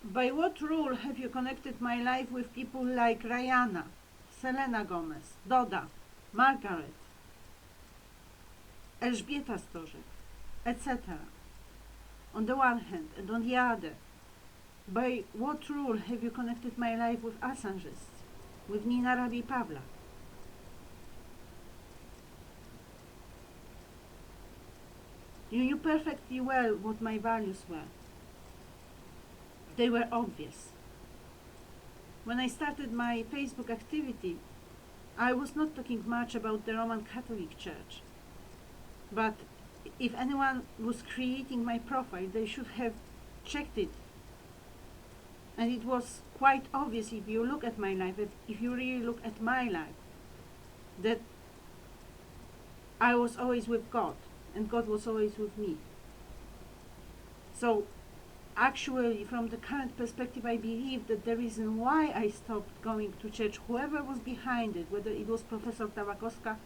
By what rule have you connected my life with people like Rihanna, Selena Gomez, Doda, Margaret, Elżbieta Stożek, etc.? On the one hand, and on the other, by what rule have you connected my life with Assangists, with Nina Rabi Pawlak? You knew perfectly well what my values were. They were obvious. When I started my Facebook activity, I was not talking much about the Roman Catholic Church. But if anyone was creating my profile, they should have checked it. And it was quite obvious if you look at my life, if you really look at my life, that I was always with God, and God was always with me. So actually, from the current perspective, I believe that the reason why I stopped going to church, whoever was behind it, whether it was Professor Tawakowska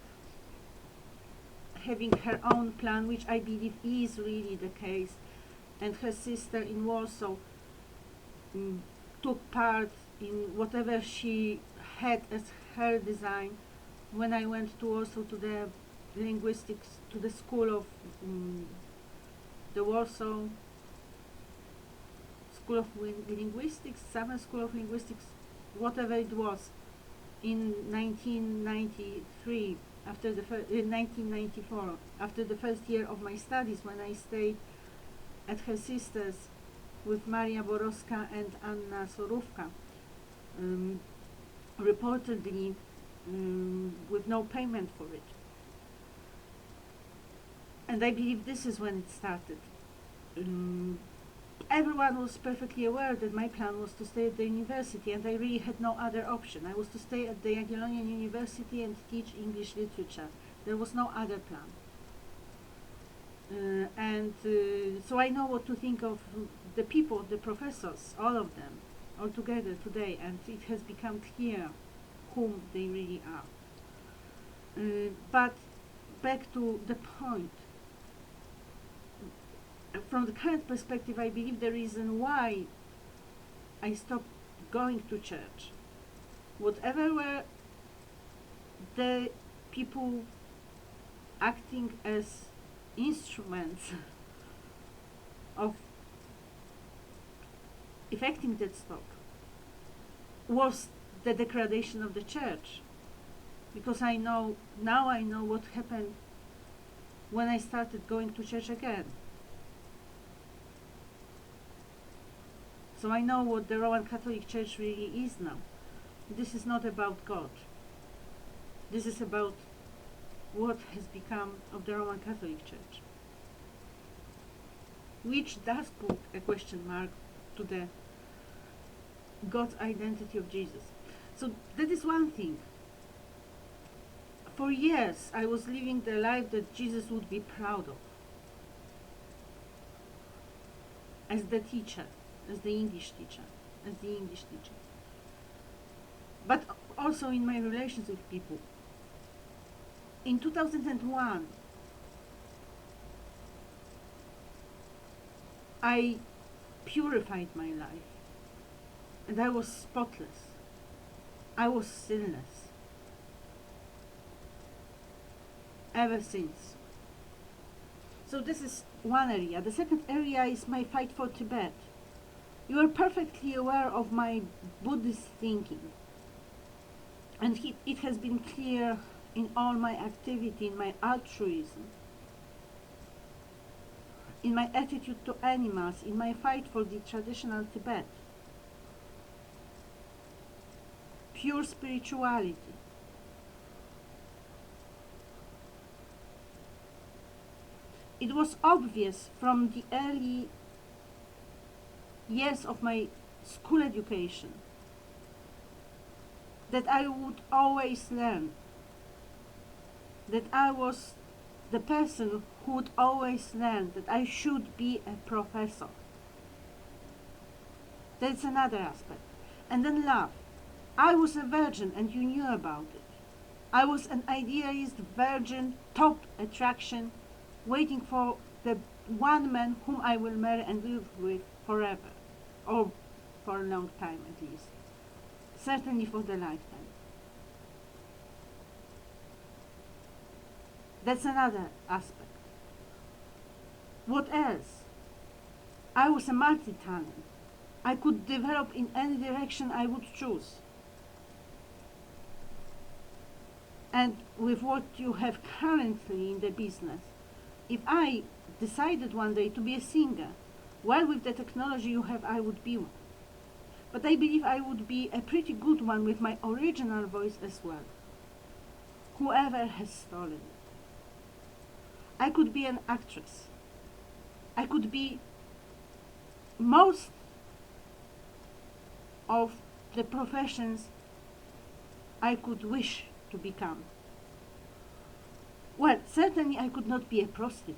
having her own plan, which I believe is really the case, and her sister in Warsaw took part in whatever she had as her design. When I went to Warsaw to the linguistics, to the school of the Warsaw School of Linguistics, Summer School of Linguistics, whatever it was, in 1993, after the 1994, after the first year of my studies, when I stayed at her sister's with Maria Borowska and Anna Sorówka, reportedly with no payment for it. And I believe this is when it started. Everyone was perfectly aware that my plan was to stay at the university, and I really had no other option. I was to stay at the Jagiellonian University and teach English literature. There was no other plan. So I know what to think of the people, the professors, all of them, all together today, and it has become clear whom they really are. But back to the point. From the current perspective, I believe the reason why I stopped going to church, whatever were the people acting as instruments of effecting that stop, was the degradation of the church. Because now I know what happened when I started going to church again. So I know what the Roman Catholic Church really is now. This is not about God. This is about what has become of the Roman Catholic Church, which does put a question mark to the God's identity of Jesus. So that is one thing. For years I was living the life that Jesus would be proud of, as the teacher, as the English teacher, but also in my relations with people. In 2001, I purified my life, and I was spotless. I was sinless. Ever since. So this is one area. The second area is my fight for Tibet. You are perfectly aware of my Buddhist thinking, and it has been clear in all my activity, in my altruism, in my attitude to animals, in my fight for the traditional Tibet. Pure spirituality. It was obvious from the early years of my school education that I would always learn, that I was the person who would always learn, that I should be a professor. That's another aspect. And then love. I was a virgin, and you knew about it. I was an idealist, virgin, top attraction, waiting for the one man whom I will marry and live with forever, or for a long time at least. Certainly for the lifetime. That's another aspect. What else? I was a multi-talent. I could develop in any direction I would choose. And with what you have currently in the business, if I decided one day to be a singer, well, with the technology you have, I would be one. But I believe I would be a pretty good one with my original voice as well. Whoever has stolen it. I could be an actress. I could be most of the professions I could wish to become. Well, certainly I could not be a prostitute,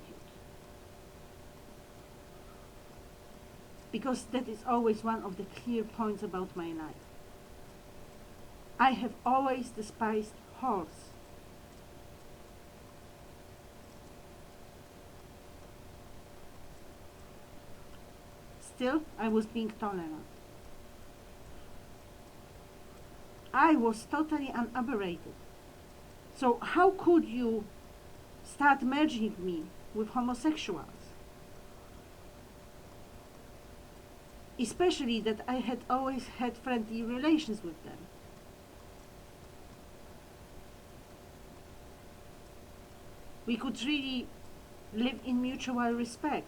because that is always one of the clear points about my life. I have always despised whores. Still, I was being tolerant. I was totally unaberrated. So how could you start merging me with homosexuals? Especially that I had always had friendly relations with them. We could really live in mutual respect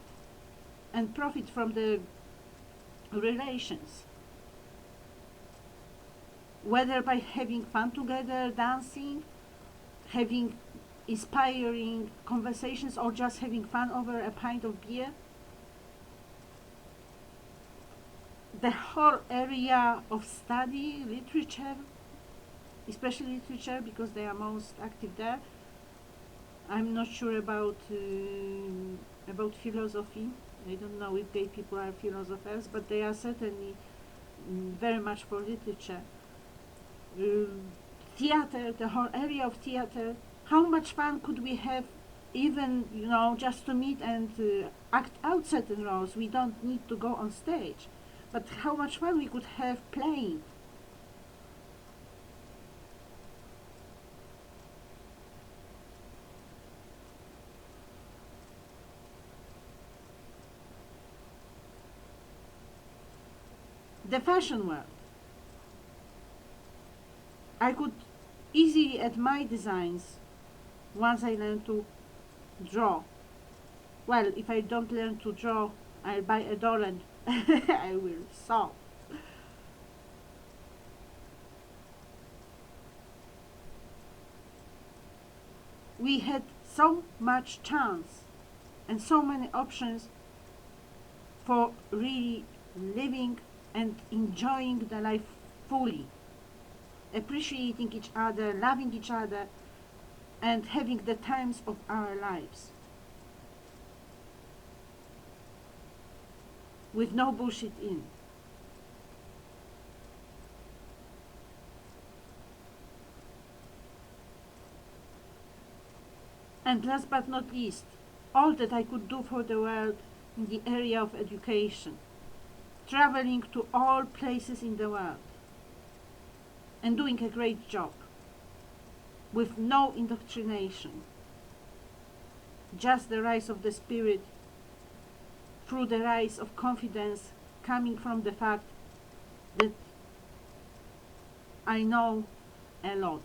and profit from the relations, whether by having fun together, dancing, having inspiring conversations, or just having fun over a pint of beer. The whole area of study, literature, especially literature, because they are most active there. I'm not sure about philosophy. I don't know if gay people are philosophers, but they are certainly very much for literature. Theater, the whole area of theater. How much fun could we have, even just to meet and act out certain roles? We don't need to go on stage, but how much fun we could have playing. The fashion world. I could easily add my designs once I learn to draw. Well, if I don't learn to draw, I'll buy a doll and I will sew. We had so much chance and so many options for really living and enjoying the life fully, appreciating each other, loving each other, and having the times of our lives with no bullshit in. And last but not least, all that I could do for the world in the area of education, traveling to all places in the world and doing a great job with no indoctrination, just the rise of the spirit through the rise of confidence coming from the fact that I know a lot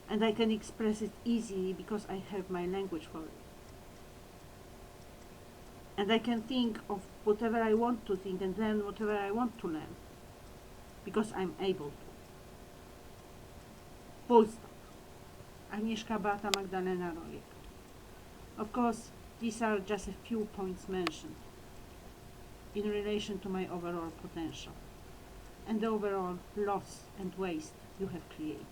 and I can express it easily because I have my language for it. And I can think of whatever I want to think and learn whatever I want to learn because I'm able to. Full stop. Agnieszka Beata Magdalena Rojek. Of course, these are just a few points mentioned in relation to my overall potential and the overall loss and waste you have created.